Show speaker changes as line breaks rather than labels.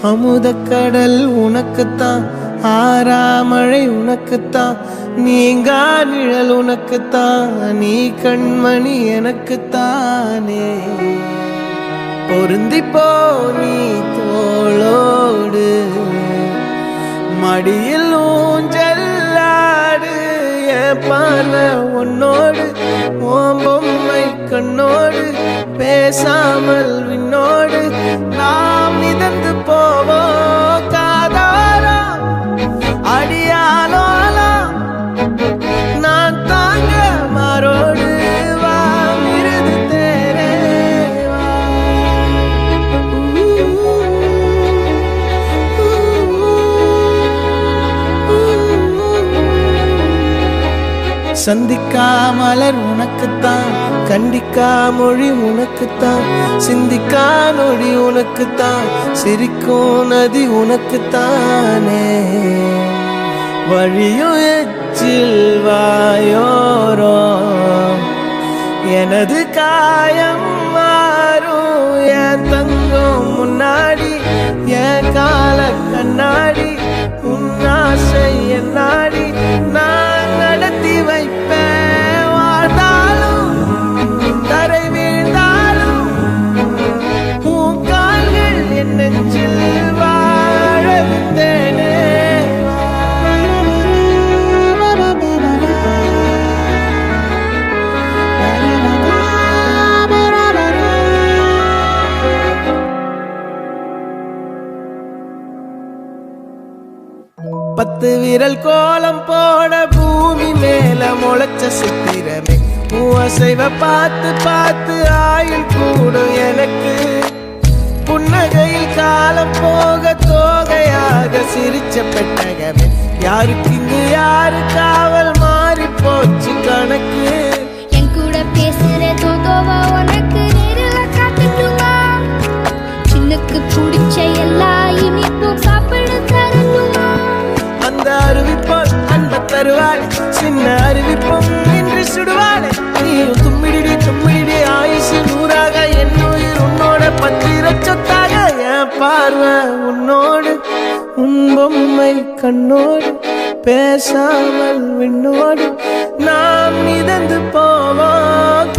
அமுதக்கடல் உனக்குத்தான், ஆறாமழை உனக்குத்தான், நீங்கா நிழல் உனக்குத்தான், நீ கண்மணி எனக்குத்தானே. பொருந்திப்போ நீ தோளோடு, மடியில் ஊஞ்சல்லாடு, என் பார்வை உன்னோடு, ஓம் பொம்மை கண்ணோடு, பேசாமல் விண்ணோடு நாம் மிதந்து போவோம் காதாரா அடியாலோலா, நான் தாங்க மாறோடு வா மிருது தேரே வா. சந்திக்கா மலர் உனக்குத்தான், கண்டிக்கா மொழி உனக்குத்தான், சிந்திக்கா நொடி உனக்குத்தான், சிரிக்கும் நதி உனக்குத்தானே. வழியும் எச்சில் வாயோரோ எனது காயம் மாறும், என் தங்கம் முன்னாடி என் கால கண்ணாடி, உன் ஆசை என் நாடி நான் நடத்தி வைப்பேன். வாழ்ந்தாலும் தரை வீழ்ந்தாலும் உன் கால்கள் என் நெஞ்சில் வாழ விட்டேனே. பத்து விரல் கோலம் போட பூமி மேல முளைச்ச சித்திரமே, அசைவ பார்த்து பார்த்து ஆயுள் கூடும் எனக்கு. புன்னகையில் காலம் போக தோகையாக சிரிச்ச பெட்டகமே, யாருக்கு இங்கு யாரு காவல் மாறி போச்சு கணக்கு.
என் கூட பேசுற தோதோவா உனக்கு நேரில காட்டுமா, சின்னுக்கு பிடிச்ச எல்லா இனிப்பும் சாப்பிட தரணுமா.
அந்த அறிவிப்போல் அன்ப தருவாள், சின்ன அறிவிப்பும் இன்று சுடுவாள். நீயும் தும்மிடி தும்மிடி ஆயுசு நூறாக, என் உயிர் உன்னோட பத்திர சொத்தாக. என் பார்வை உன்னோடு, உன் பொம்மை கண்ணோடு, பேசாமல் விண்ணோடு நாம் மிதந்து போவோம்.